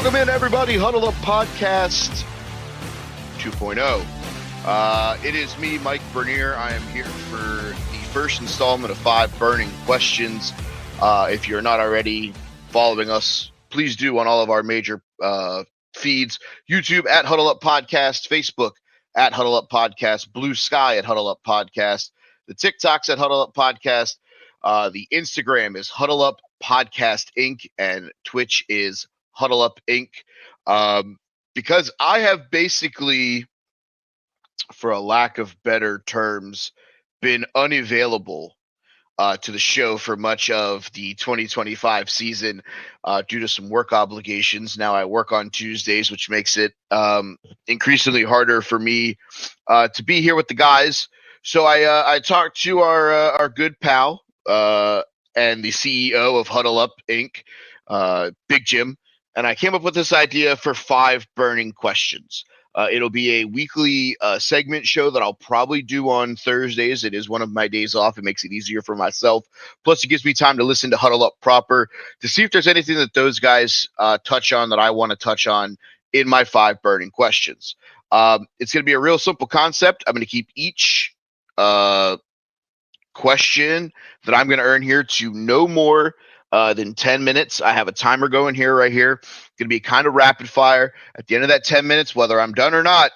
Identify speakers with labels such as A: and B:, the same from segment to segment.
A: Welcome in, everybody. Huddle Up Podcast 2.0. It is me, Mike Bern'in. I am here for the first installment of 5 Bern'in Questions. If you're not already following us, please do on all of our major feeds. YouTube at Huddle Up Podcast, Facebook at Huddle Up Podcast, Blue Sky at Huddle Up Podcast, the TikToks at Huddle Up Podcast, the Instagram is Huddle Up Podcast Inc., and Twitch is Huddle Up Inc. Because I have basically, for a lack of better terms, been unavailable to the show for much of the 2025 season due to some work obligations. Now I work on Tuesdays, which makes it increasingly harder for me to be here with the guys. So I talked to our good pal and the CEO of Huddle Up Inc., Big Jim, and I came up with this idea for 5 Bern'in Questions. It'll be a weekly segment show that I'll probably do on Thursdays. It is one of my days off. It makes it easier for myself. Plus, it gives me time to listen to Huddle Up proper to see if there's anything that those guys touch on that I want to touch on in my 5 Bern'in Questions. It's going to be a real simple concept. I'm going to keep each question that I'm going to earn here to no more than 10 minutes. I have a timer going here, right here. Going to be kind of rapid fire. At the end of that 10 minutes, whether I'm done or not,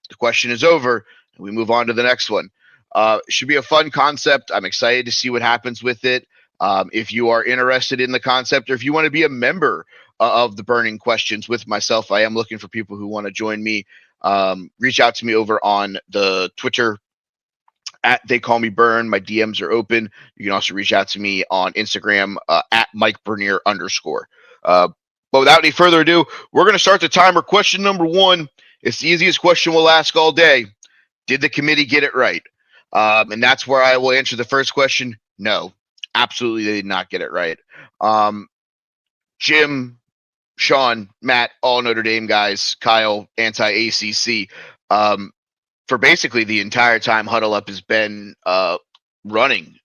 A: the question is over, and we move on to the next one. It should be a fun concept. I'm excited to see what happens with it. If you are interested in the concept, or if you want to be a member of the Bern'in Questions with myself, I am looking for people who want to join me. Reach out to me over on the Twitter at They Call Me Burn. My DMs are open. You can also reach out to me on Instagram at Mike Bern'in _. But without any further ado, we're going to start the timer. Question number 1. It's the easiest question we'll ask all day. Did the committee get it right? And that's where I will answer the first question. No, absolutely they did not get it right. Jim, Sean, Matt, all Notre Dame guys, Kyle, anti-ACC. For basically the entire time Huddle Up has been running.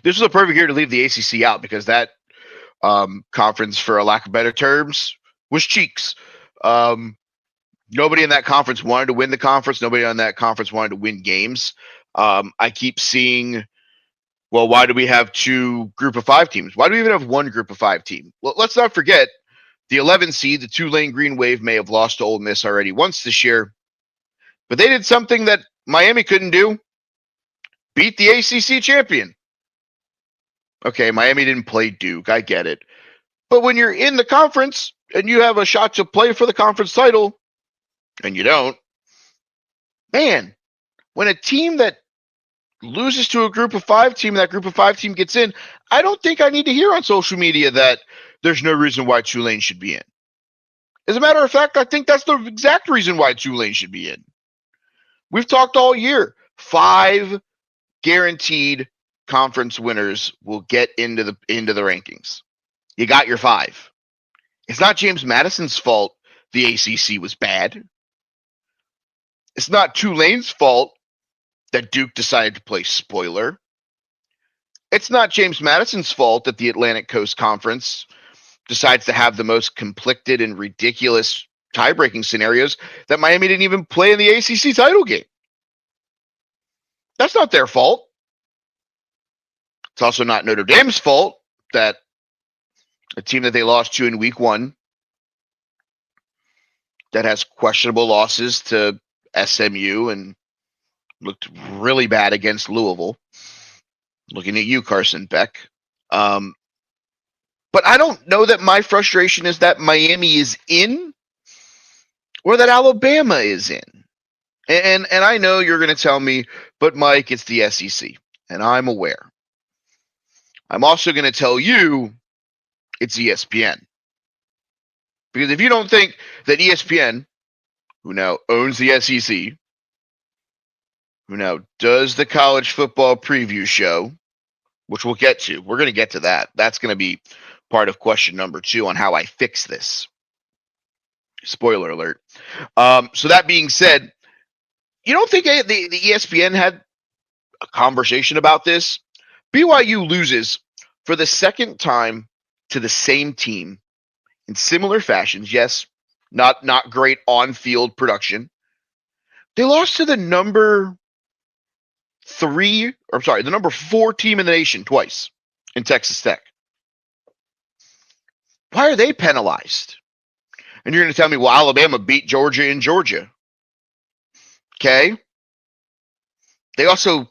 A: This was a perfect year to leave the ACC out because that conference, for a lack of better terms, was cheeks. Nobody in that conference wanted to win the conference. Nobody on that conference wanted to win games. I keep seeing, well, why do we have 2 group of 5 teams? Why do we even have 1 group of 5 team? Well, let's not forget the 11 seed, the Tulane Green Wave, may have lost to Ole Miss already once this year. But they did something that Miami couldn't do. Beat the ACC champion. Okay, Miami didn't play Duke. I get it. But when you're in the conference and you have a shot to play for the conference title, and you don't, man, when a team that loses to a group of 5 team, that group of 5 team gets in, I don't think I need to hear on social media that there's no reason why Tulane should be in. As a matter of fact, I think that's the exact reason why Tulane should be in. We've talked all year. 5 guaranteed conference winners will get into the rankings. You got your 5. It's not James Madison's fault the ACC was bad. It's not Tulane's fault that Duke decided to play spoiler. It's not James Madison's fault that the Atlantic Coast Conference decides to have the most conflicted and ridiculous tie-breaking scenarios that Miami didn't even play in the ACC title game. That's not their fault. It's also not Notre Dame's fault that a team that they lost to in week 1 that has questionable losses to SMU and looked really bad against Louisville. Looking at you, Carson Beck. But I don't know that my frustration is that Miami is in or that Alabama is in. And I know you're going to tell me, but Mike, it's the SEC. And I'm aware. I'm also going to tell you it's ESPN. Because if you don't think that ESPN, who now owns the SEC, who now does the college football preview show, which we'll get to. We're going to get to that. That's going to be part of question number 2 on how I fix this. Spoiler alert. So that being said, you don't think the ESPN had a conversation about this? BYU loses for the second time to the same team in similar fashions. Yes, not great on-field production. They lost to the number 4 team in the nation twice in Texas Tech. Why are they penalized? And you're going to tell me, well, Alabama beat Georgia in Georgia. Okay. They also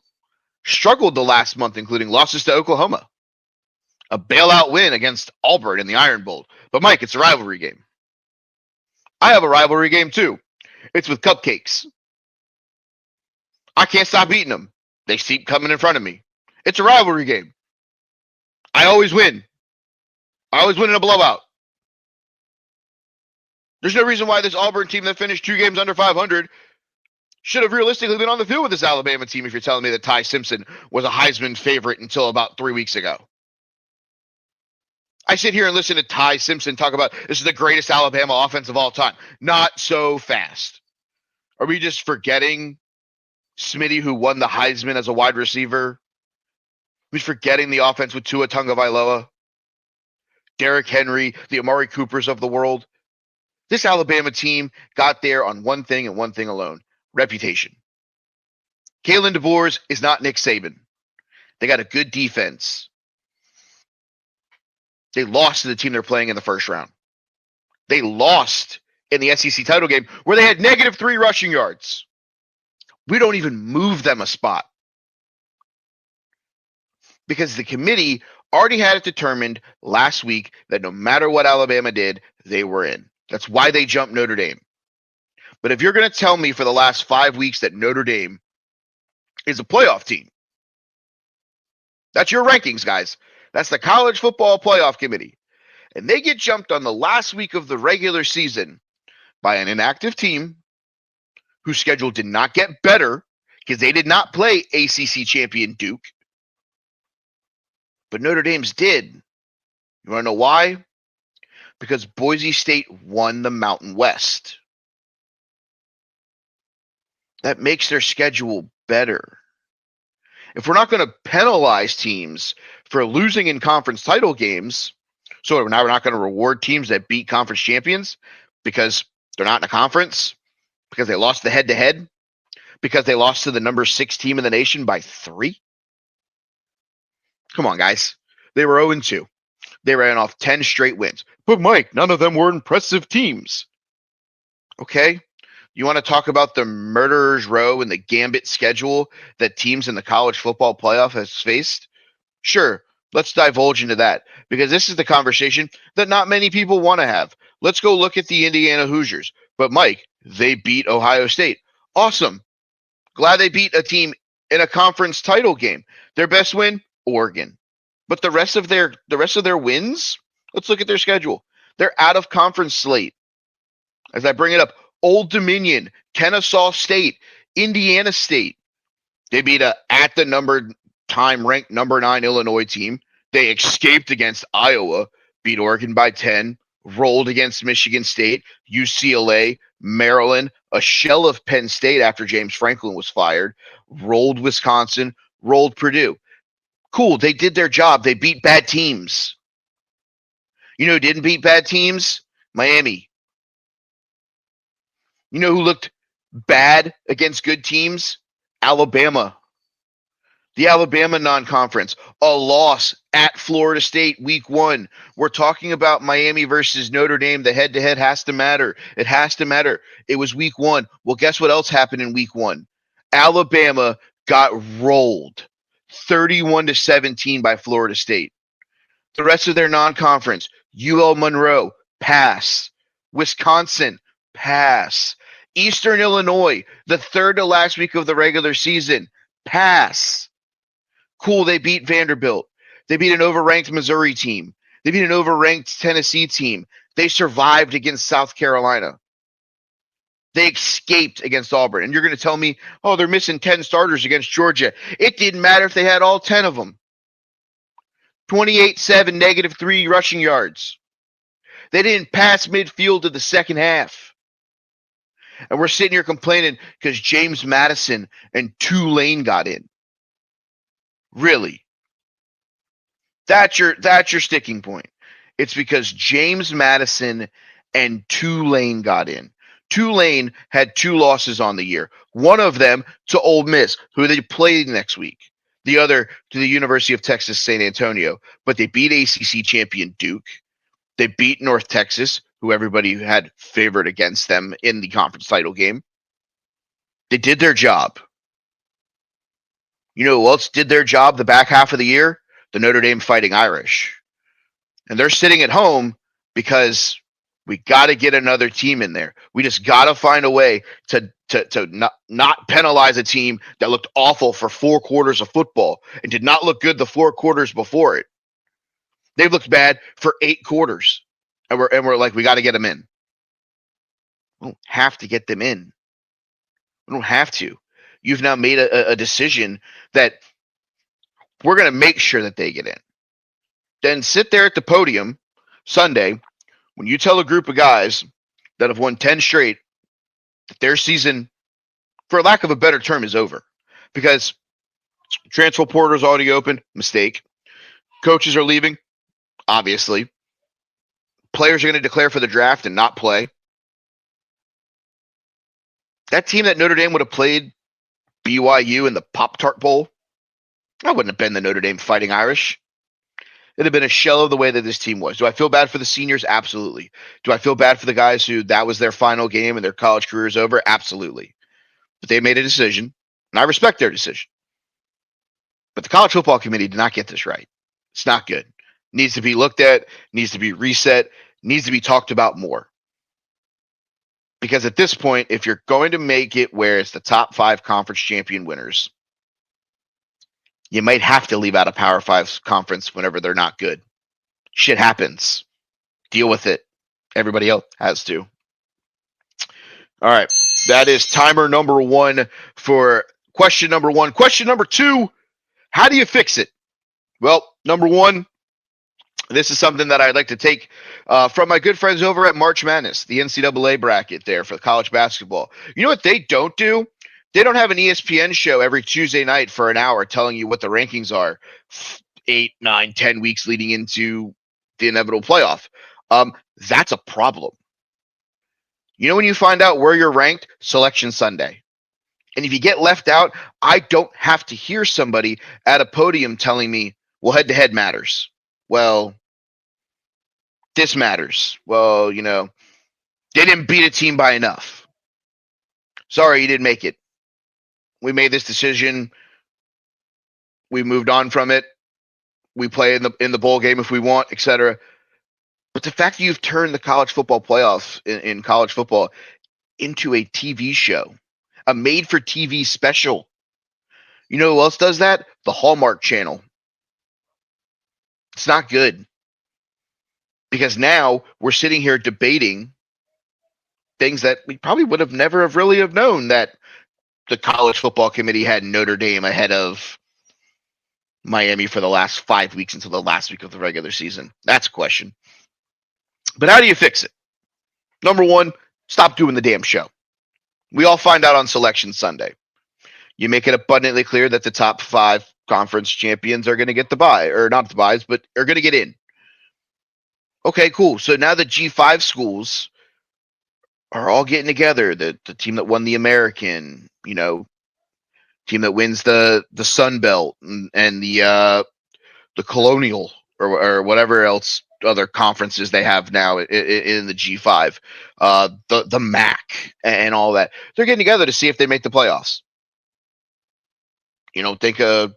A: struggled the last month, including losses to Oklahoma, a bailout win against Auburn in the Iron Bowl. But Mike, it's a rivalry game. I have a rivalry game too. It's with Cupcakes. I can't stop beating them. They keep coming in front of me. It's a rivalry game. I always win. I always win in a blowout. There's no reason why this Auburn team that finished 2 games under 500 should have realistically been on the field with this Alabama team if you're telling me that Ty Simpson was a Heisman favorite until about 3 weeks ago. I sit here and listen to Ty Simpson talk about this is the greatest Alabama offense of all time. Not so fast. Are we just forgetting Smitty, who won the Heisman as a wide receiver? Are we forgetting the offense with Tua Tagovailoa, Derrick Henry, the Amari Coopers of the world? This Alabama team got there on one thing and one thing alone: reputation. Kalen DeVore is not Nick Saban. They got a good defense. They lost to the team they're playing in the first round. They lost in the SEC title game where they had -3 rushing yards. We don't even move them a spot because the committee already had it determined last week that no matter what Alabama did, they were in. That's why they jumped Notre Dame. But if you're going to tell me for the last 5 weeks that Notre Dame is a playoff team, that's your rankings, guys. That's the College Football Playoff Committee. And they get jumped on the last week of the regular season by an inactive team whose schedule did not get better because they did not play ACC champion Duke. But Notre Dame's did. You want to know why? Because Boise State won the Mountain West. That makes their schedule better. If we're not going to penalize teams for losing in conference title games, so now we're not going to reward teams that beat conference champions because they're not in a conference, because they lost the head-to-head, because they lost to the number 6 team in the nation by 3? Come on, guys. They were 0-2. They ran off 10 straight wins. But, Mike, none of them were impressive teams. Okay. You want to talk about the murderer's row and the gambit schedule that teams in the college football playoff has faced? Sure, let's divulge into that because this is the conversation that not many people want to have. Let's go look at the Indiana Hoosiers. But, Mike, they beat Ohio State. Awesome. Glad they beat a team in a conference title game. Their best win, Oregon. But the rest of their wins, let's look at their schedule. They're out of conference slate. As I bring it up, Old Dominion, Kennesaw State, Indiana State. They beat a at the time ranked number 9 Illinois team. They escaped against Iowa, beat Oregon by 10, rolled against Michigan State, UCLA, Maryland, a shell of Penn State after James Franklin was fired, rolled Wisconsin, rolled Purdue. Cool, they did their job. They beat bad teams. You know who didn't beat bad teams? Miami. You know who looked bad against good teams? Alabama. The Alabama non-conference. A loss at Florida State week 1. We're talking about Miami versus Notre Dame. The head-to-head has to matter. It has to matter. It was week 1. Well, guess what else happened in week 1? Alabama got rolled 31-17 by Florida State. The rest of their non-conference, UL Monroe, pass. Wisconsin, pass. Eastern Illinois, the third to last week of the regular season, pass. Cool, they beat Vanderbilt. They beat an overranked Missouri team. They beat an overranked Tennessee team. They survived against South Carolina. They escaped against Auburn. And you're going to tell me, oh, they're missing 10 starters against Georgia. It didn't matter if they had all 10 of them. 28-7, -3 rushing yards. They didn't pass midfield to the second half. And we're sitting here complaining because James Madison and Tulane got in. Really? That's your sticking point. It's because James Madison and Tulane got in. Tulane had 2 losses on the year. One of them to Ole Miss, who they played next week. The other to the University of Texas San Antonio. But they beat ACC champion Duke. They beat North Texas, who everybody had favored against them in the conference title game. They did their job. You know who else did their job the back half of the year? The Notre Dame Fighting Irish. And they're sitting at home because we got to get another team in there. We just got to find a way to not penalize a team that looked awful for 4 quarters of football and did not look good the 4 quarters before it. They've looked bad for 8 quarters. And we're like, we got to get them in. We don't have to get them in. We don't have to. You've now made a decision that we're going to make sure that they get in. Then sit there at the podium Sunday when you tell a group of guys that have won 10 straight that their season, for lack of a better term, is over. Because transfer portal is already open, mistake. Coaches are leaving, obviously. Players are going to declare for the draft and not play. That team that Notre Dame would have played BYU in the Pop-Tart Bowl, that wouldn't have been the Notre Dame Fighting Irish. It'd have been a shell of the way that this team was. Do I feel bad for the seniors? Absolutely. Do I feel bad for the guys who that was their final game and their college career is over? Absolutely. But they made a decision, and I respect their decision. But the College Football Committee did not get this right. It's not good. Needs to be looked at, needs to be reset, needs to be talked about more. Because at this point, if you're going to make it where it's the top 5 conference champion winners, you might have to leave out a Power 5 conference whenever they're not good. Shit happens. Deal with it. Everybody else has to. All right. That is timer number 1 for question number 1. Question number 2, how do you fix it? Well, number 1, this is something that I'd like to take from my good friends over at March Madness, the NCAA bracket there for college basketball. You know what they don't do? They don't have an ESPN show every Tuesday night for an hour telling you what the rankings are 8, 9, 10 weeks leading into the inevitable playoff. That's a problem. You know when you find out where you're ranked? Selection Sunday. And if you get left out, I don't have to hear somebody at a podium telling me, well, head-to-head matters. Well, this matters. Well, you know, they didn't beat a team by enough. Sorry, you didn't make it. We made this decision. We moved on from it. We play in the bowl game if we want, etc. But the fact that you've turned the college football playoff in college football into a TV show, a made-for-TV special. You know who else does that? The Hallmark Channel. It's not good. Because now we're sitting here debating things that we probably would have never have really have known, that the College Football Committee had Notre Dame ahead of Miami for the last 5 weeks until the last week of the regular season. That's a question. But how do you fix it? Number 1, stop doing the damn show. We all find out on Selection Sunday. You make it abundantly clear that the top 5 conference champions are going to get the bye, or not the byes, but are going to get in. Okay, cool. So now the G5 schools are all getting together. The team that won the American, you know, team that wins the Sun Belt and the Colonial or whatever else other conferences they have now in the G5, the MAC and all that. They're getting together to see if they make the playoffs. You know, think a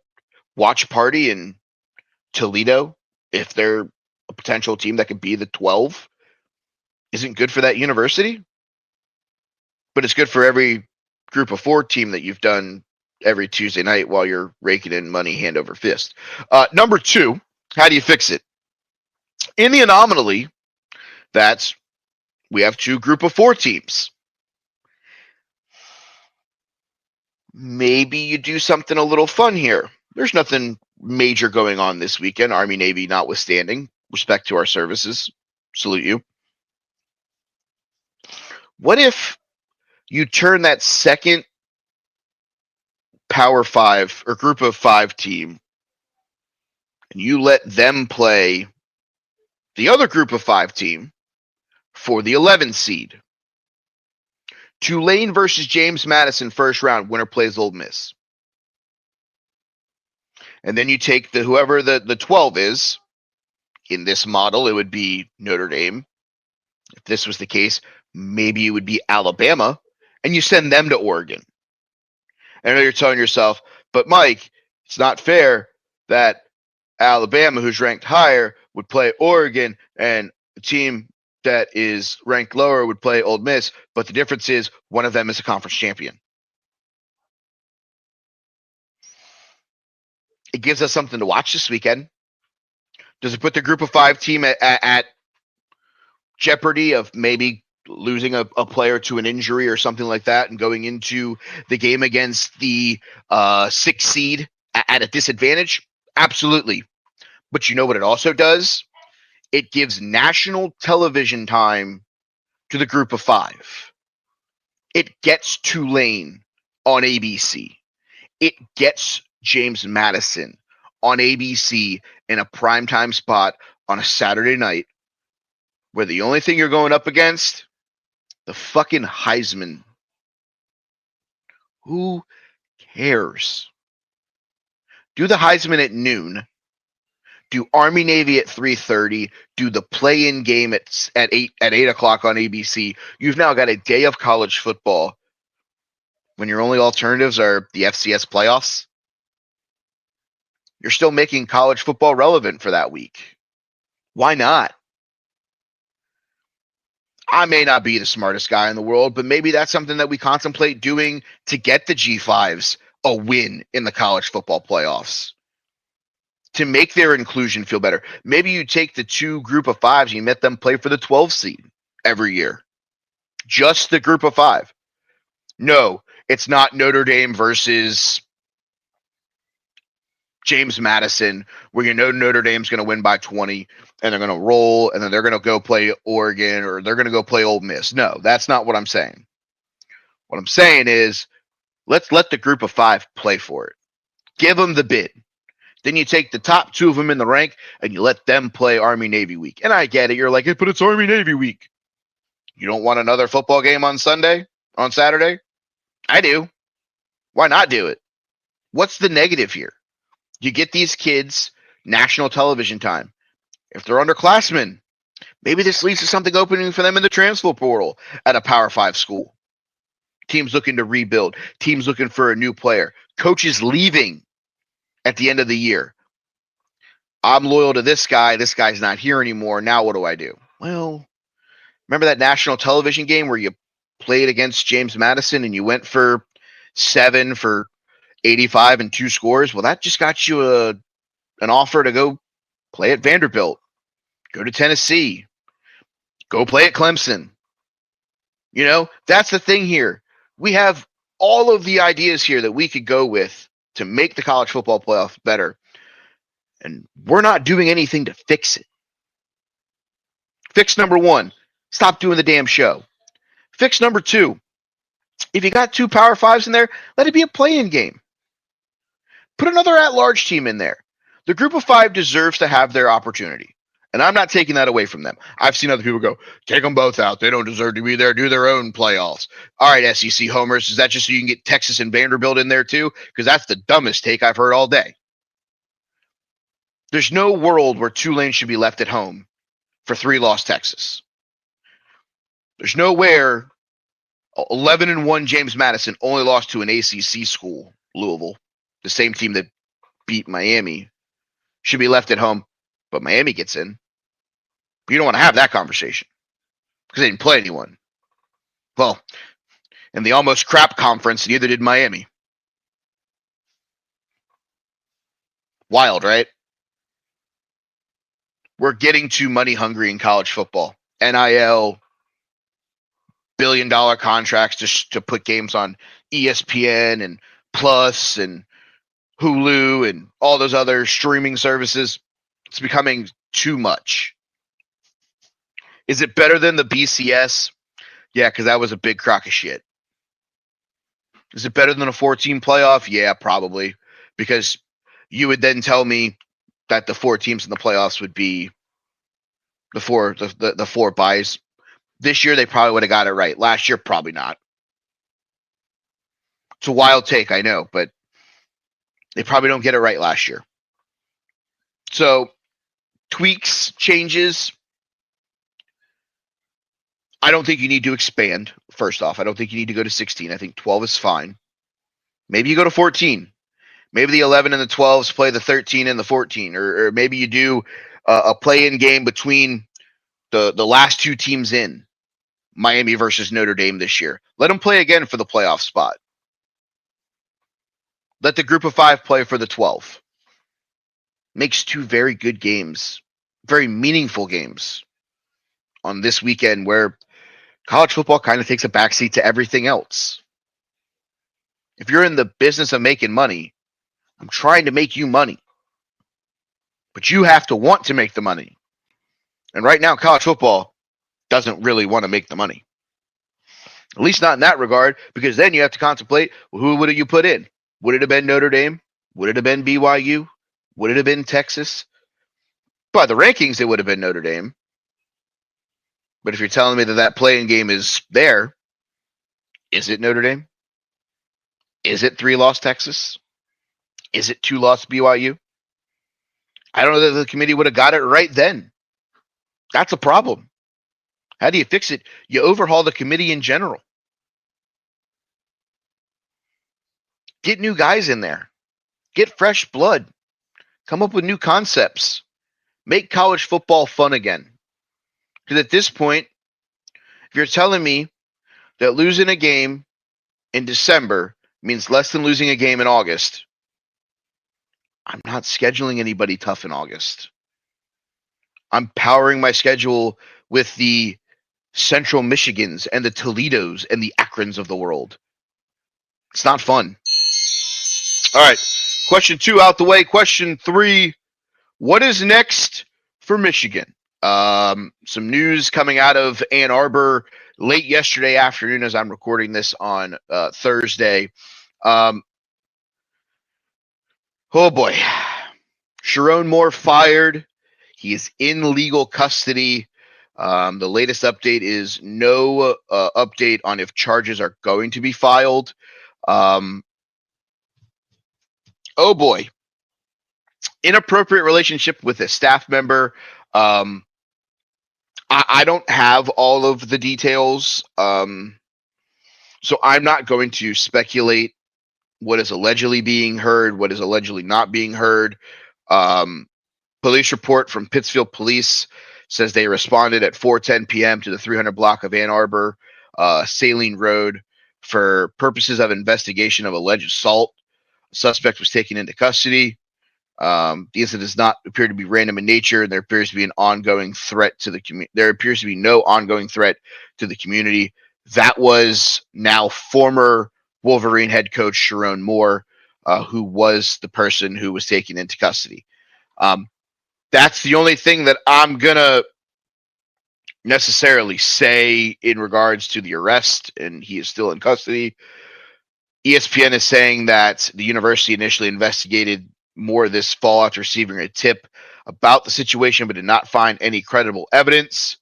A: watch party in Toledo, if they're a potential team that could be the 12, isn't good for that university, but it's good for every group of 4 team that you've done every Tuesday night while you're raking in money hand over fist. Number 2, how do you fix it? In the anomaly, that's we have 2 group of 4 teams. Maybe you do something a little fun here. There's nothing major going on this weekend, Army, Navy notwithstanding. Respect to our services. Salute you. What if you turn that second Power 5 or group of 5 team and you let them play The other group of 5 team for the 11 seed. Tulane versus James Madison first round. Winner plays Ole Miss. And then you take whoever the 12 is. In this model, it would be Notre Dame. If this was the case, maybe it would be Alabama. And you send them to Oregon. And I know you're telling yourself, but Mike, it's not fair that Alabama, who's ranked higher, would play Oregon, and a team that is ranked lower would play Ole Miss. But the difference is one of them is a conference champion. It gives us something to watch this weekend. Does it put the group of 5 team at jeopardy of maybe losing a player to an injury or something like that and going into the game against the 6th seed at a disadvantage? Absolutely. But you know what it also does? It gives national television time to the group of 5. It gets Tulane on ABC. It gets James Madison on ABC in a primetime spot on a Saturday night where the only thing you're going up against, the fucking Heisman. Who cares? Do the Heisman at noon. Do Army Navy at 3:30. Do the play-in game at 8 o'clock on ABC. You've now got a day of college football when your only alternatives are the FCS playoffs. You're still making college football relevant for that week. Why not? I may not be the smartest guy in the world, but maybe that's something that we contemplate doing to get the G5s a win in the college football playoffs, to make their inclusion feel better. Maybe you take the 2 group of 5s and you let them play for the 12 seed every year. Just the group of 5. No, it's not Notre Dame versus James Madison, where you know Notre Dame's going to win by 20 and they're going to roll and then they're going to go play Oregon or they're going to go play Ole Miss. No, that's not what I'm saying. What I'm saying is let's let the group of 5 play for it. Give them the bid. Then you take the top 2 of them in the rank and you let them play Army Navy week. And I get it. You're like, hey, but it's Army Navy week. You don't want another football game on Saturday? I do. Why not do it? What's the negative here? You get these kids national television time. If they're underclassmen, maybe this leads to something opening for them in the transfer portal at a Power 5 school. Teams looking to rebuild. Teams looking for a new player. Coaches leaving at the end of the year. I'm loyal to this guy. This guy's not here anymore. Now what do I do? Well, remember that national television game where you played against James Madison and you went for 7 for 85 and 2 scores? Well, that just got you an offer to go play at Vanderbilt, go to Tennessee, go play at Clemson. You know, that's the thing here. We have all of the ideas here that we could go with to make the college football playoff better. And we're not doing anything to fix it. Fix number 1, stop doing the damn show. Fix number 2, if you got 2 Power 5s in there, let it be a play-in game. Put another at-large team in there. The group of 5 deserves to have their opportunity. And I'm not taking that away from them. I've seen other people go, take them both out. They don't deserve to be there. Do their own playoffs. All right, SEC homers, is that just so you can get Texas and Vanderbilt in there too? Because that's the dumbest take I've heard all day. There's no world where Tulane should be left at home for 3-loss Texas. There's nowhere 11-1 James Madison only lost to an ACC school, Louisville, the same team that beat Miami, should be left at home, but Miami gets in. But you don't want to have that conversation because they didn't play anyone. Well, in the almost crap conference, neither did Miami. Wild, right? We're getting too money hungry in college football. NIL, billion-dollar contracts just to put games on ESPN and Plus and Hulu and all those other streaming services. It's becoming too much. Is it better than the BCS? Yeah, because that was a big crock of shit. Is it better than a 14 playoff? Yeah, probably. Because you would then tell me that the 4 teams in the playoffs would be, the four buys. This year they probably would have got it right. Last year, probably not. It's a wild take, I know, but they probably don't get it right last year. So tweaks, changes. I don't think you need to expand. First off, I don't think you need to go to 16. I think 12 is fine. Maybe you go to 14. Maybe the 11 and the 12s play the 13 and the 14, or maybe you do a play-in game between the last two teams in, Miami versus Notre Dame this year. Let them play again for the playoff spot. Let the group of 5 play for the 12. Makes 2 very good games, very meaningful games on this weekend where college football kind of takes a backseat to everything else. If you're in the business of making money, I'm trying to make you money. But you have to want to make the money. And right now, college football doesn't really want to make the money. At least not in that regard, because then you have to contemplate, well, who would you put in? Would it have been Notre Dame? Would it have been BYU? Would it have been Texas? By the rankings, it would have been Notre Dame. But if you're telling me that play-in game is there, is it Notre Dame? Is it 3-loss Texas? Is it 2-loss BYU? I don't know that the committee would have got it right then. That's a problem. How do you fix it? You overhaul the committee in general. Get new guys in there. Get fresh blood. Come up with new concepts. Make college football fun again. Because at this point, if you're telling me that losing a game in December means less than losing a game in August, I'm not scheduling anybody tough in August. I'm powering my schedule with the Central Michigans and the Toledos and the Akrons of the world. It's not fun. All right. Question 2 out the way. Question 3. What is next for Michigan? Some news coming out of Ann Arbor late yesterday afternoon as I'm recording this on Thursday. Oh boy. Sharon Moore fired. He is in legal custody. The latest update is no update on if charges are going to be filed. Oh boy. Inappropriate relationship with a staff member. I don't have all of the details. So I'm not going to speculate what is allegedly being heard, what is allegedly not being heard. Police report from Pittsfield Police says they responded at 4:10 p.m. to the 300 block of Ann Arbor, Saline Road for purposes of investigation of alleged assault. The suspect was taken into custody. The incident does not appear to be random in nature, and there appears to be an ongoing threat to the community. There appears to be no ongoing threat to the community. That was now former Wolverine head coach Sharon Moore, who was the person who was taken into custody. That's the only thing that I'm gonna necessarily say in regards to the arrest, and he is still in custody. ESPN is saying that the university initially investigated Moore this fall after receiving a tip about the situation, but did not find any credible evidence.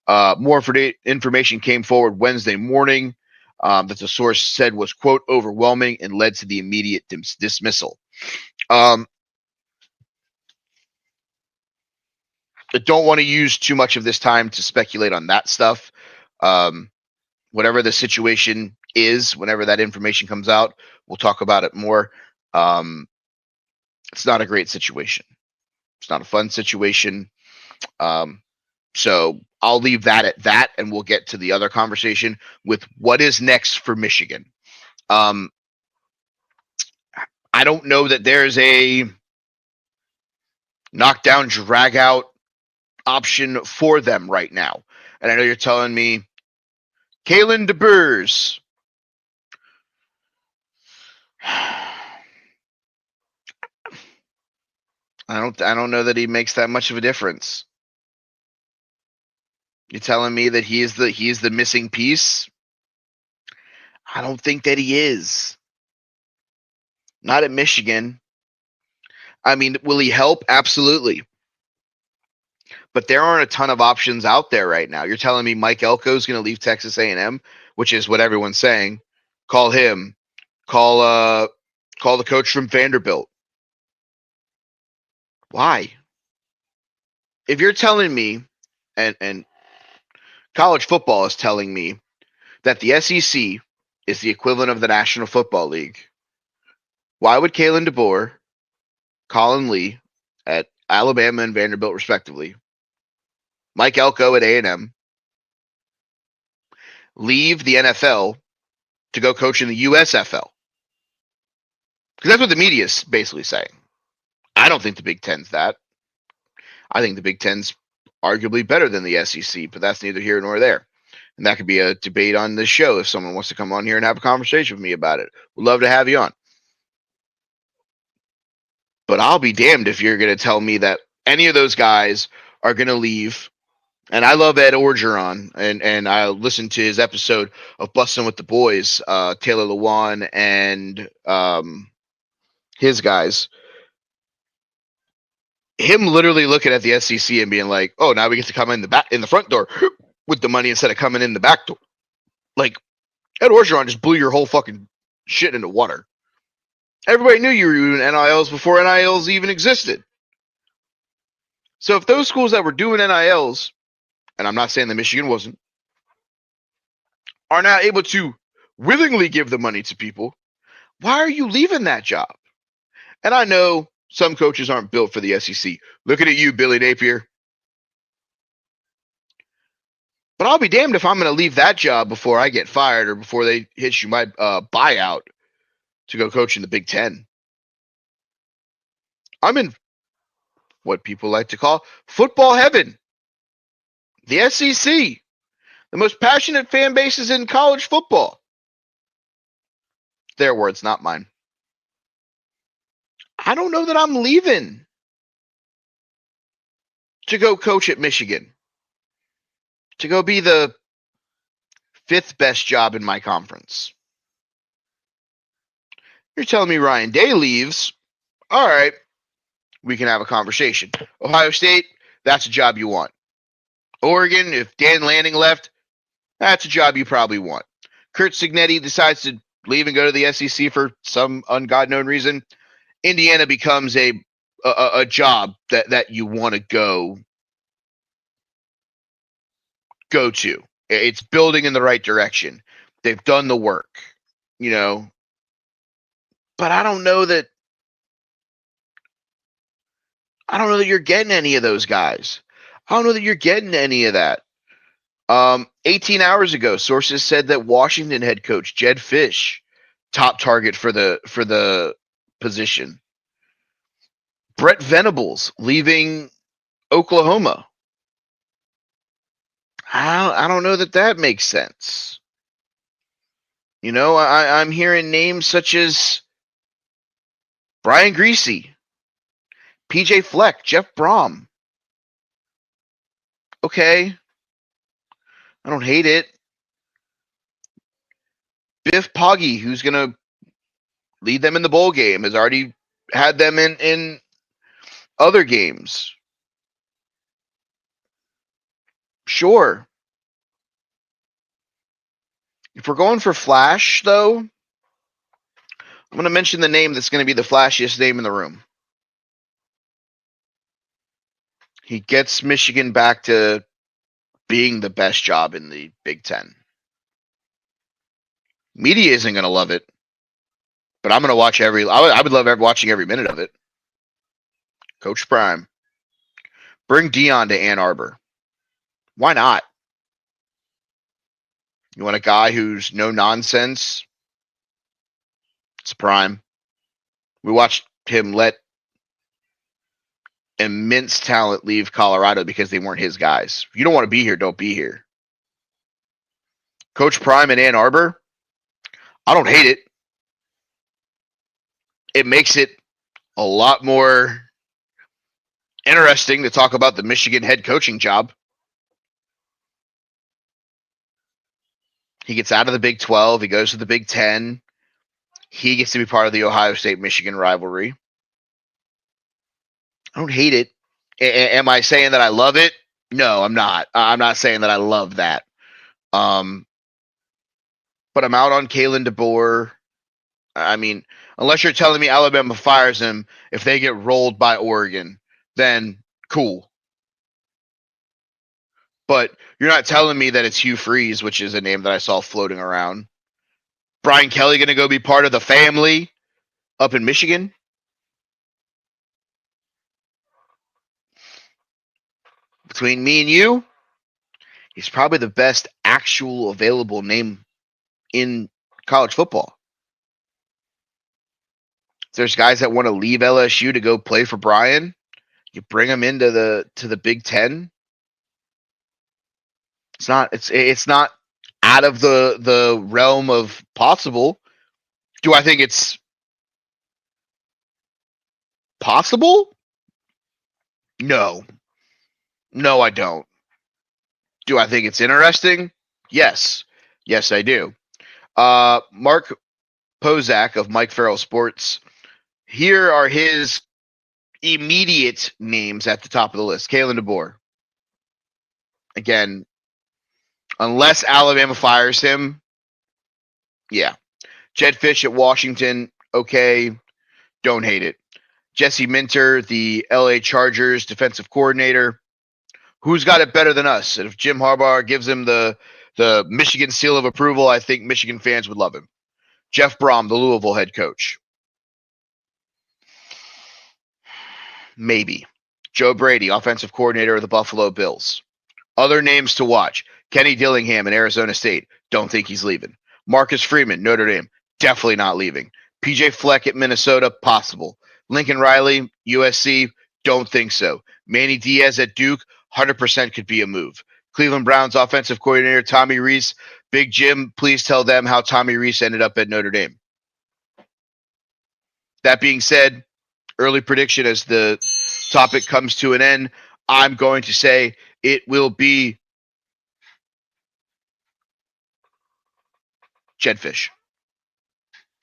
A: More information came forward Wednesday morning that the source said was, quote, overwhelming and led to the immediate dismissal. I don't want to use too much of this time to speculate on that stuff. Whatever the situation is, whenever that information comes out, we'll talk about it more. It's not a great situation. It's not a fun situation. So I'll leave that at that, and we'll get to the other conversation with what is next for Michigan. I don't know that there's a knockdown, drag out option for them right now. And I know you're telling me, Kalen DeBoers. I don't know that he makes that much of a difference. You're telling me that he is the missing piece? I don't think that he is. Not at Michigan. I mean, will he help? Absolutely. but there aren't a ton of options out there right now. You're telling me Mike Elko is going to leave Texas A&M, which is what everyone's saying. Call him. Call the coach from Vanderbilt. Why? If you're telling me, and college football is telling me that the SEC is the equivalent of the National Football League, why would Kalen DeBoer, Colin Lee at Alabama and Vanderbilt respectively, Mike Elko at A&M, leave the NFL to go coach in the USFL? Because that's what the media is basically saying. I don't think the Big Ten's that. I think the Big Ten's arguably better than the SEC, but that's neither here nor there. And that could be a debate on this show if someone wants to come on here and have a conversation with me about it. We'd love to have you on. But I'll be damned if you're going to tell me that any of those guys are going to leave. And I love Ed Orgeron, and I listened to his episode of Bustin' with the Boys, Taylor Lewan and his guys. Him literally looking at the SEC and being like, "Oh, now we get to come in the front door with the money instead of coming in the back door." Like, Ed Orgeron just blew your whole fucking shit into water. Everybody knew you were doing NILs before NILs even existed. So if those schools that were doing NILs, and I'm not saying that Michigan wasn't, are now able to willingly give the money to people, why are you leaving that job? And I know some coaches aren't built for the SEC. Looking at you, Billy Napier. But I'll be damned if I'm going to leave that job before I get fired or before they issue my buyout to go coach in the Big Ten. I'm in what people like to call football heaven. The SEC, the most passionate fan bases in college football. Their words, not mine. I don't know that I'm leaving to go coach at Michigan, to go be the 5th best job in my conference. You're telling me Ryan Day leaves? All right, we can have a conversation. Ohio State, that's a job you want. Oregon, if Dan Lanning left, that's a job you probably want. Kurt Signetti decides to leave and go to the SEC for some ungodknown reason. Indiana becomes a job that you want to go to. It's building in the right direction. They've done the work, But I don't know that you're getting any of those guys. I don't know that you're getting any of that. 18 hours ago, sources said that Washington head coach Jed Fish, top target for the position. Brett Venables leaving Oklahoma. I don't know that makes sense. I'm hearing names such as Brian Griese, PJ Fleck, Jeff Brom. Okay. I don't hate it. Biff Poggi, who's going to lead them in the bowl game, has already had them in other games. Sure. If we're going for flash, though, I'm going to mention the name that's going to be the flashiest name in the room. He gets Michigan back to being the best job in the Big Ten. Media isn't going to love it, but I'm going to watch I would love watching every minute of it. Coach Prime. Bring Dion to Ann Arbor. Why not? You want a guy who's no nonsense? It's Prime. We watched him let immense talent leave Colorado because they weren't his guys. If you don't want to be here, don't be here. Coach Prime in Ann Arbor, I don't hate it. It makes it a lot more interesting to talk about the Michigan head coaching job. He gets out of the Big 12. He goes to the Big 10. He gets to be part of the Ohio State-Michigan rivalry. I don't hate it. Am I saying that I love it? No, I'm not. I'm not saying that I love that. But I'm out on Kalen DeBoer. I mean, unless you're telling me Alabama fires him if they get rolled by Oregon, then cool. But you're not telling me that it's Hugh Freeze, which is a name that I saw floating around. Brian Kelly going to go be part of the family up in Michigan? Between me and you, he's probably the best actual available name in college football. There's guys that want to leave LSU to go play for Brian. You bring them into the Big Ten. It's not out of the realm of possible. Do I think it's possible? No. No, I don't. Do I think it's interesting? Yes. Yes, I do. Mark Pozak of Mike Farrell Sports. Here are his immediate names at the top of the list. Kalen DeBoer. Again, unless Alabama fires him, yeah. Jed Fish at Washington, okay. Don't hate it. Jesse Minter, the LA Chargers defensive coordinator. Who's got it better than us? And if Jim Harbaugh gives him the Michigan seal of approval, I think Michigan fans would love him. Jeff Brom, the Louisville head coach. Maybe. Joe Brady, offensive coordinator of the Buffalo Bills. Other names to watch. Kenny Dillingham in Arizona State. Don't think he's leaving. Marcus Freeman, Notre Dame. Definitely not leaving. PJ Fleck at Minnesota. Possible. Lincoln Riley, USC. Don't think so. Manny Diaz at Duke. 100% could be a move. Cleveland Browns offensive coordinator Tommy Rees. Big Jim, please tell them how Tommy Rees ended up at Notre Dame. That being said, early prediction as the topic comes to an end, I'm going to say it will be Jed Fish.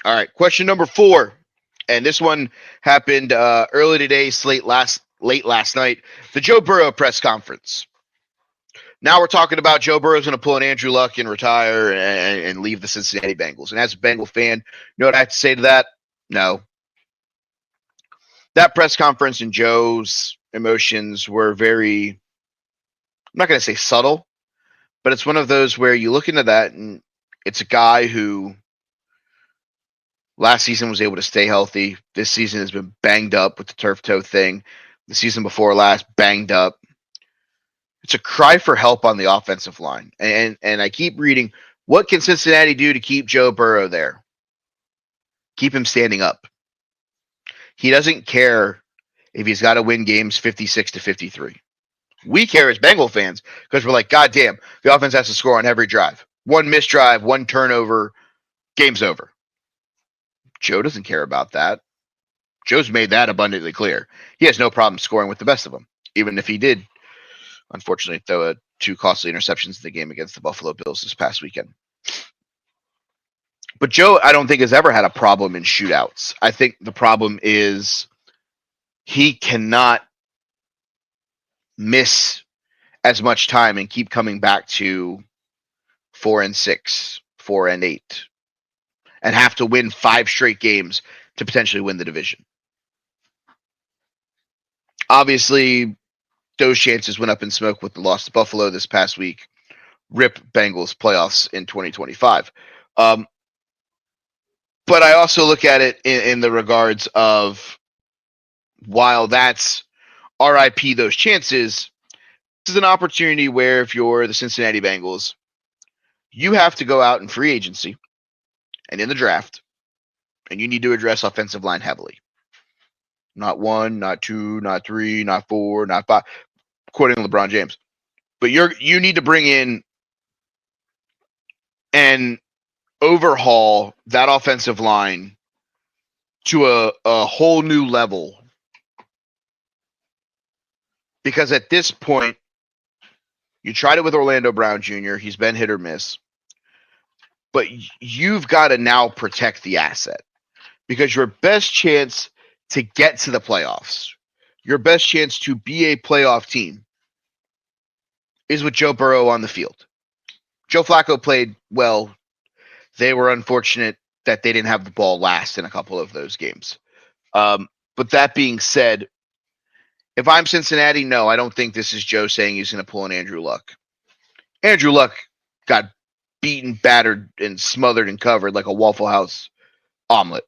A: All right, question number 4. And this one happened early today, late last night. The Joe Burrow press conference. Now we're talking about Joe Burrow's going to pull an Andrew Luck and retire and leave the Cincinnati Bengals. And as a Bengal fan, you know what I have to say to that? No. That press conference and Joe's emotions were very, I'm not going to say subtle, but it's one of those where you look into that and it's a guy who last season was able to stay healthy. This season has been banged up with the turf toe thing. The season before last, banged up. It's a cry for help on the offensive line. And I keep reading, what can Cincinnati do to keep Joe Burrow there? Keep him standing up. He doesn't care if he's got to win games 56-53. We care as Bengal fans because we're like, God damn, the offense has to score on every drive. One missed drive, one turnover, game's over. Joe doesn't care about that. Joe's made that abundantly clear. He has no problem scoring with the best of them, even if he did, unfortunately, throw 2 costly interceptions in the game against the Buffalo Bills this past weekend. But Joe, I don't think, has ever had a problem in shootouts. I think the problem is he cannot miss as much time and keep coming back to 4-6, 4-8, and have to win 5 straight games to potentially win the division. Obviously, those chances went up in smoke with the loss to Buffalo this past week. RIP Bengals playoffs in 2025. But I also look at it in the regards of, while that's RIP those chances, this is an opportunity where if you're the Cincinnati Bengals, you have to go out in free agency and in the draft, and you need to address offensive line heavily. Not 1, not 2, not 3, not 4, not 5, quoting LeBron James. But you need to bring in and overhaul that offensive line to a whole new level. Because at this point, you tried it with Orlando Brown Jr., he's been hit or miss. But you've got to now protect the asset. Because your best chance to get to the playoffs, your best chance to be a playoff team is with Joe Burrow on the field. Joe Flacco played well. They were unfortunate that they didn't have the ball last in a couple of those games. But that being said, if I'm Cincinnati, no, I don't think this is Joe saying he's going to pull an Andrew Luck. Andrew Luck got beaten, battered, and smothered and covered like a Waffle House omelet.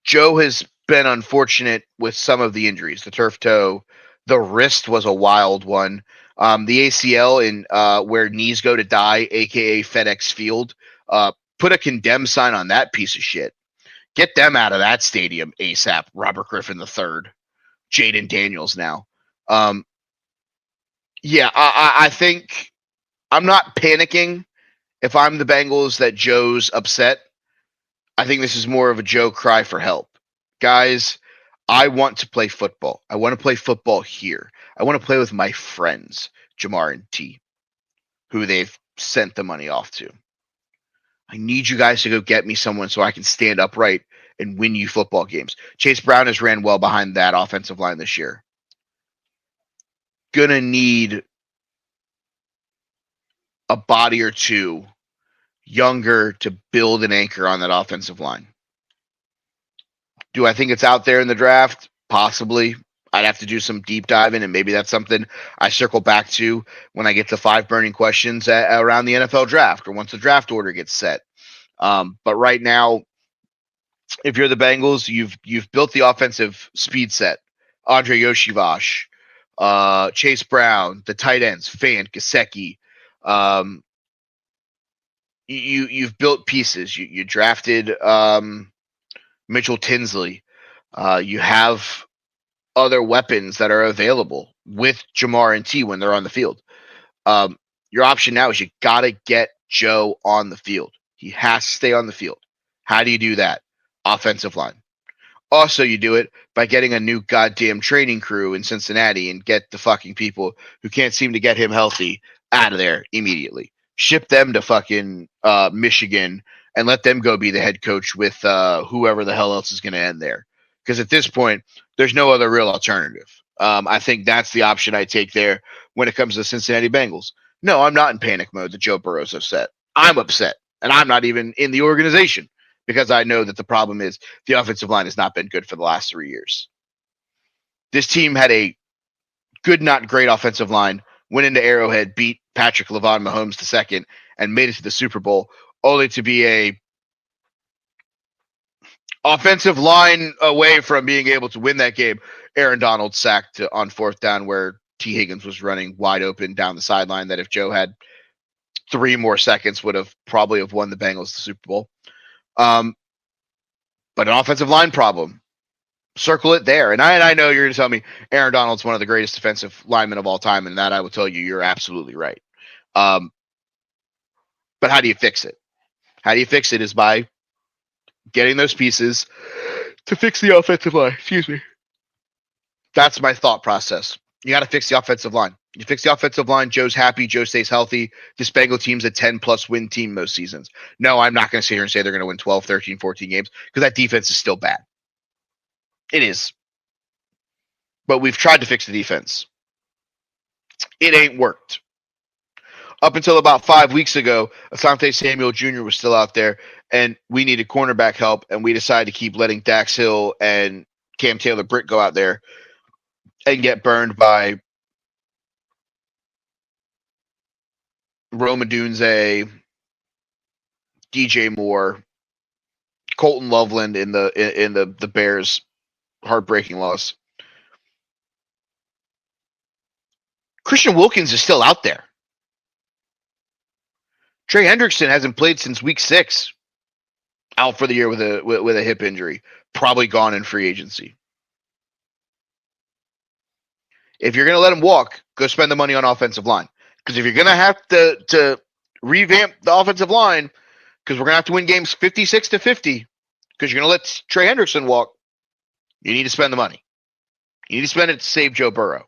A: Joe has been unfortunate with some of the injuries. The turf toe, the wrist was a wild one. The ACL in where knees go to die, aka FedEx Field, put a condemn sign on that piece of shit. Get them out of that stadium ASAP. Robert Griffin III, Jaden Daniels now. Yeah, I think I'm not panicking if I'm the Bengals that Joe's upset. I think this is more of a Joe cry for help. Guys, I want to play football. I want to play football here. I want to play with my friends, Jamar and T, who they've sent the money off to. I need you guys to go get me someone so I can stand upright and win you football games. Chase Brown has ran well behind that offensive line this year. Gonna need a body or two younger to build an anchor on that offensive line. Do I think it's out there in the draft? Possibly. I'd have to do some deep diving, and maybe that's something I circle back to when I get to 5 burning questions around the NFL draft or once the draft order gets set. But right now, if you're the Bengals, you've built the offensive speed set. Andre Yoshivash, Chase Brown, the tight ends, Fant, Gesicki. You've built pieces. You drafted Mitchell Tinsley. You have other weapons that are available with Jamar and T when they're on the field. Your option now is you got to get Joe on the field. He has to stay on the field. How do you do that? Offensive line. Also, you do it by getting a new goddamn training crew in Cincinnati and get the fucking people who can't seem to get him healthy out of there immediately. Ship them to fucking Michigan and let them go be the head coach with whoever the hell else is going to end there. Because at this point, there's no other real alternative. I think that's the option I take there when it comes to the Cincinnati Bengals. No, I'm not in panic mode that Joe Burrow's upset. I'm upset, and I'm not even in the organization because I know that the problem is the offensive line has not been good for the last 3 years. This team had a good, not great offensive line, went into Arrowhead, beat Patrick LaVon Mahomes II, and made it to the Super Bowl, only to be a offensive line away from being able to win that game. Aaron Donald sacked on 4th down where T. Higgins was running wide open down the sideline that if Joe had 3 more seconds would have probably have won the Bengals the Super Bowl. But an offensive line problem. Circle it there. And I know you're going to tell me Aaron Donald's one of the greatest defensive linemen of all time, and that I will tell you you're absolutely right. But how do you fix it? How do you fix it is by getting those pieces to fix the offensive line. Excuse me. That's my thought process. You got to fix the offensive line. You fix the offensive line, Joe's happy, Joe stays healthy. This Bengal team's a 10-plus win team most seasons. No, I'm not going to sit here and say they're going to win 12, 13, 14 games because that defense is still bad. It is. But we've tried to fix the defense. It ain't worked. Up until about 5 weeks ago, Asante Samuel Jr. was still out there, and we needed cornerback help, and we decided to keep letting Dax Hill and Cam Taylor-Britt go out there and get burned by Rome Odunze, DJ Moore, Colton Loveland in the Bears' heartbreaking loss. Christian Wilkins is still out there. Trey Hendrickson hasn't played since week 6. Out for the year with a hip injury. Probably gone in free agency. If you're going to let him walk, go spend the money on offensive line. Because if you're going to have to revamp the offensive line, because we're going to have to win games 56-50, because you're going to let Trey Hendrickson walk, you need to spend the money. You need to spend it to save Joe Burrow.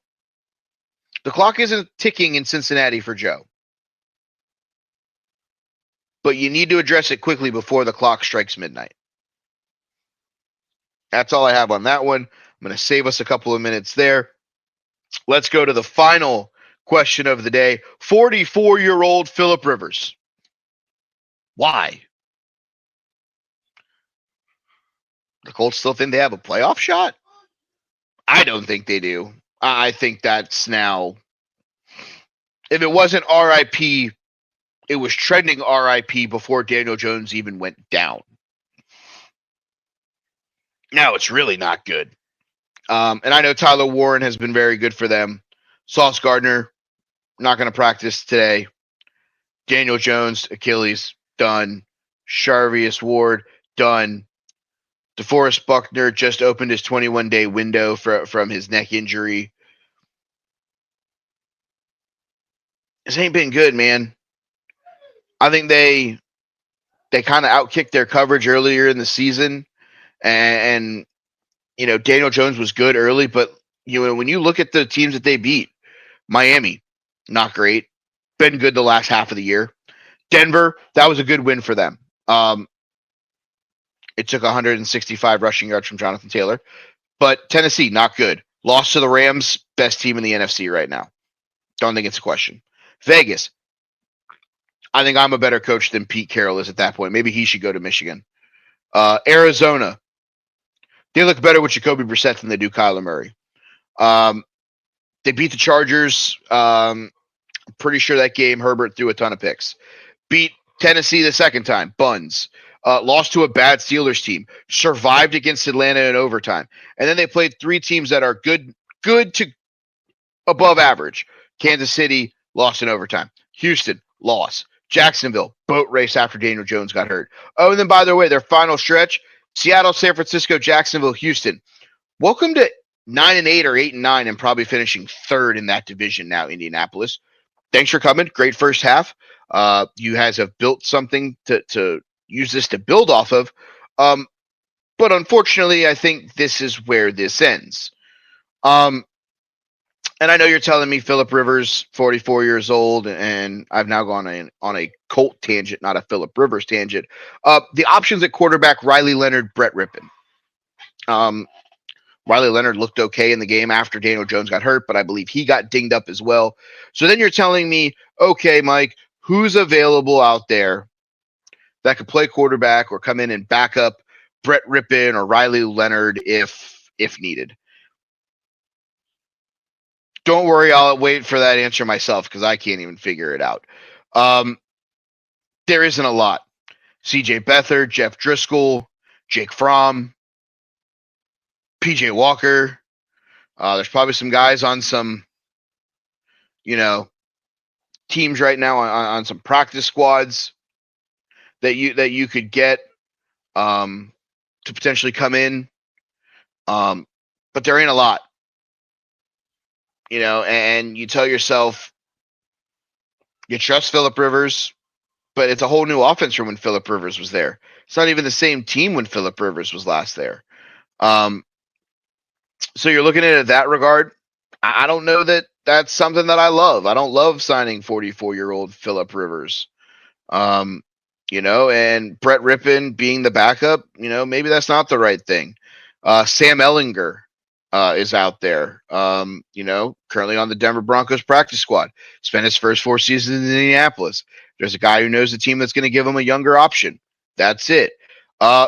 A: The clock isn't ticking in Cincinnati for Joe. But you need to address it quickly before the clock strikes midnight. That's all I have on that one. I'm going to save us a couple of minutes there. Let's go to the final question of the day. 44-year-old Phillip Rivers. Why? The Colts still think they have a playoff shot? I don't think they do. I think that's now, if it wasn't RIP, it was trending RIP before Daniel Jones even went down. Now it's really not good. And I know Tyler Warren has been very good for them. Sauce Gardner, not going to practice today. Daniel Jones, Achilles, done. Charvarius Ward, done. DeForest Buckner just opened his 21-day window from his neck injury. This ain't been good, man. I think they kind of outkicked their coverage earlier in the season. And Daniel Jones was good early, but when you look at the teams that they beat, Miami, not great. Been good the last half of the year. Denver, that was a good win for them. It took 165 rushing yards from Jonathan Taylor. But Tennessee, not good. Lost to the Rams, best team in the NFC right now. Don't think it's a question. Vegas, I think I'm a better coach than Pete Carroll is at that point. Maybe he should go to Michigan. Arizona, they look better with Jacoby Brissett than they do Kyler Murray. They beat the Chargers. I'm pretty sure that game Herbert threw a ton of picks. Beat Tennessee the second time. Buns. Lost to a bad Steelers team. Survived against Atlanta in overtime. And then they played three teams that are good to above average. Kansas City lost in overtime. Houston lost. Jacksonville boat race after Daniel Jones got hurt. Oh, and then by the way, their final stretch, Seattle, San Francisco, Jacksonville, Houston. Welcome to 9-8 or 8-9 and probably finishing third in that division now, Indianapolis. Thanks for coming. Great first half. You guys have built something to use this to build off of. But unfortunately, I think this is where this ends. And I know you're telling me Phillip Rivers, 44 years old, and I've now gone on a Colt tangent, not a Phillip Rivers tangent. The options at quarterback, Riley Leonard, Brett Rippon. Riley Leonard looked okay in the game after Daniel Jones got hurt, but I believe he got dinged up as well. So then you're telling me, okay, Mike, who's available out there that could play quarterback or come in and back up Brett Rippon or Riley Leonard if needed? Don't worry, I'll wait for that answer myself because I can't even figure it out. There isn't a lot. CJ Beathard, Jeff Driscoll, Jake Fromm, PJ Walker. There's probably some guys on some, teams right now on some practice squads that you could get to potentially come in. But there ain't a lot. And you tell yourself you trust Phillip Rivers, but it's a whole new offense from when Phillip Rivers was there. It's not even the same team when Phillip Rivers was last there. So you're looking at it in that regard. I don't know that that's something that I love. I don't love signing 44-year-old Phillip Rivers. And Brett Rippon being the backup, maybe that's not the right thing. Sam Ehlinger is out there, currently on the Denver Broncos practice squad. Spent his first 4 seasons in Indianapolis. There's a guy who knows the team that's going to give him a younger option. That's it. I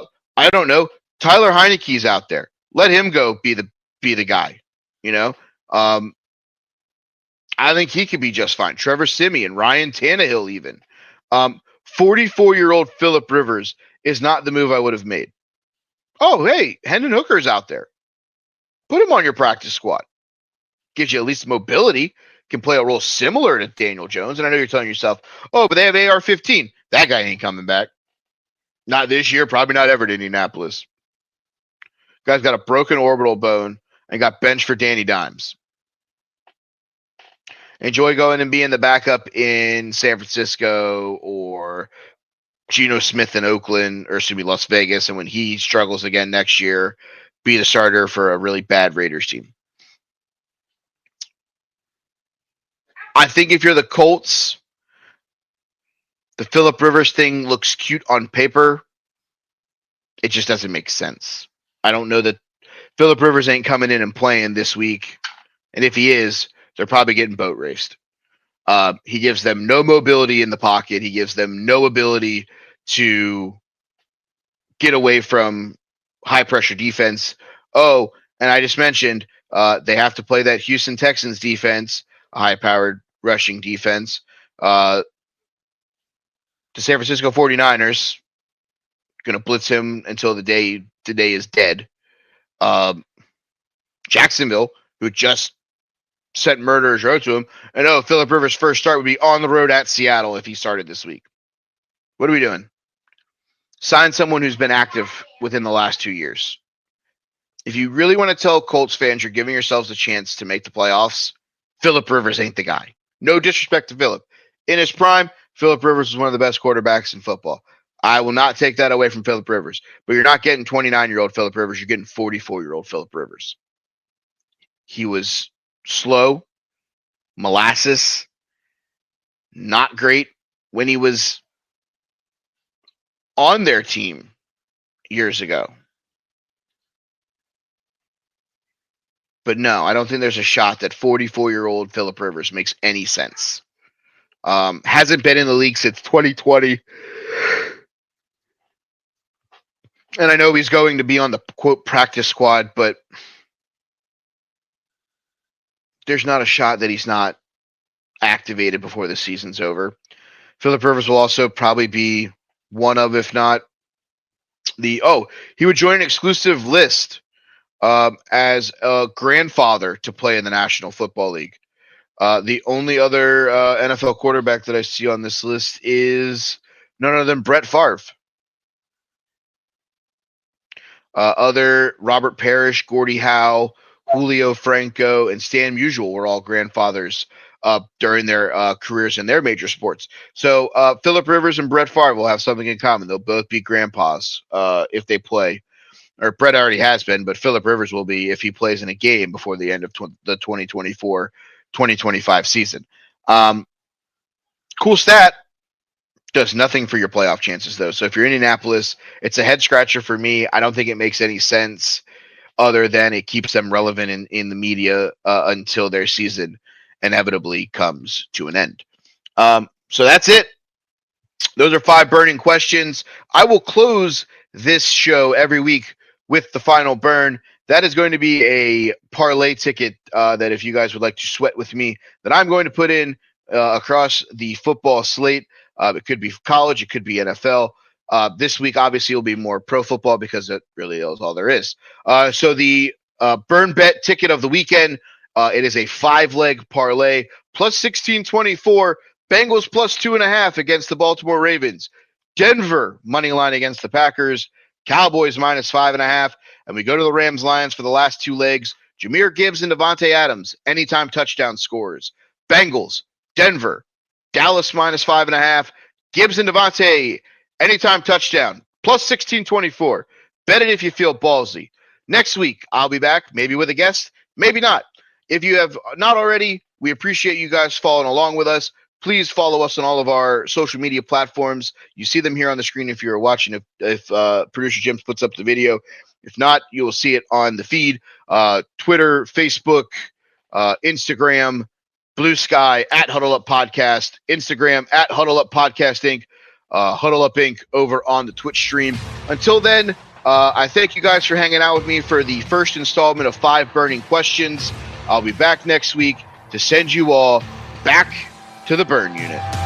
A: don't know. Tyler Heineke's out there. Let him go be the guy. I think he could be just fine. Trevor Siemian, Ryan Tannehill, even. 44-year-old Phillip Rivers is not the move I would have made. Oh, hey, Hendon Hooker's out there. Put him on your practice squad. Gives you at least mobility. Can play a role similar to Daniel Jones. And I know you're telling yourself, oh, but they have AR-15. That guy ain't coming back. Not this year, probably not ever to Indianapolis. Guy's got a broken orbital bone and got benched for Danny Dimes. Enjoy going and being the backup in San Francisco or Geno Smith in Oakland, or Las Vegas. And when he struggles again next year, be the starter for a really bad Raiders team. I think if you're the Colts, the Phillip Rivers thing looks cute on paper. It just doesn't make sense. I don't know that Phillip Rivers ain't coming in and playing this week. And if he is, they're probably getting boat raced. He gives them no mobility in the pocket. He gives them no ability to get away from high pressure defense. Oh, and I just mentioned they have to play that Houston Texans defense, a high powered rushing defense. The San Francisco 49ers going to blitz him until the day is dead. Jacksonville, who just sent murderers road to him. And Phillip Rivers' first start would be on the road at Seattle if he started this week. What are we doing? Sign someone who's been active within the last 2 years. If you really want to tell Colts fans you're giving yourselves a chance to make the playoffs, Phillip Rivers ain't the guy. No disrespect to Phillip. In his prime, Phillip Rivers was one of the best quarterbacks in football. I will not take that away from Phillip Rivers. But you're not getting 29-year-old Phillip Rivers. You're getting 44-year-old Phillip Rivers. He was slow, molasses, not great when he was on their team years ago. But no, I don't think there's a shot that 44-year-old Phillip Rivers makes any sense. Hasn't been in the league since 2020. And I know he's going to be on the, quote, practice squad, but there's not a shot that he's not activated before the season's over. Phillip Rivers will also probably be one of, if not he would join an exclusive list as a grandfather to play in the National Football League. The only other NFL quarterback that I see on this list is none other than Brett Favre. Other Robert Parrish, Gordie Howe, Julio Franco, and Stan Musial were all grandfathers during their careers in their major sports. So Phillip Rivers and Brett Favre will have something in common. They'll both be grandpas if they play. Or Brett already has been, but Phillip Rivers will be if he plays in a game before the end of the 2024-2025 season. Cool stat. Does nothing for your playoff chances, though. So if you're Indianapolis, it's a head scratcher for me. I don't think it makes any sense other than it keeps them relevant in the media until their season inevitably comes to an end. So that's it. Those are 5 burning questions. I will close this show every week with the final burn. That is going to be a parlay ticket that if you guys would like to sweat with me, that I'm going to put in across the football slate. It could be college, it could be NFL. This week, obviously, will be more pro football because it really is all there is. So the burn bet ticket of the weekend, it is a 5-leg parlay, plus 1624, Bengals plus 2.5 against the Baltimore Ravens, Denver money line against the Packers, Cowboys minus 5.5, and we go to the Rams Lions for the last 2 legs. Jahmyr Gibbs and Devontae Adams, anytime touchdown scores. Bengals, Denver, Dallas minus 5.5. Gibbs and Devontae, anytime touchdown, plus 1624. Bet it if you feel ballsy. Next week, I'll be back, maybe with a guest, maybe not. If you have not already, we appreciate you guys following along with us. Please follow us on all of our social media platforms. You see them here on the screen if you're watching, if producer Jim puts up the video. If not, you will see it on the feed. Twitter, Facebook, Instagram, Blue Sky, at Huddle Up Podcast, Instagram, at Huddle Up Podcast Inc., Huddle Up Inc. over on the Twitch stream. Until then, I thank you guys for hanging out with me for the first installment of 5 Burning Questions. I'll be back next week to send you all back to the burn unit.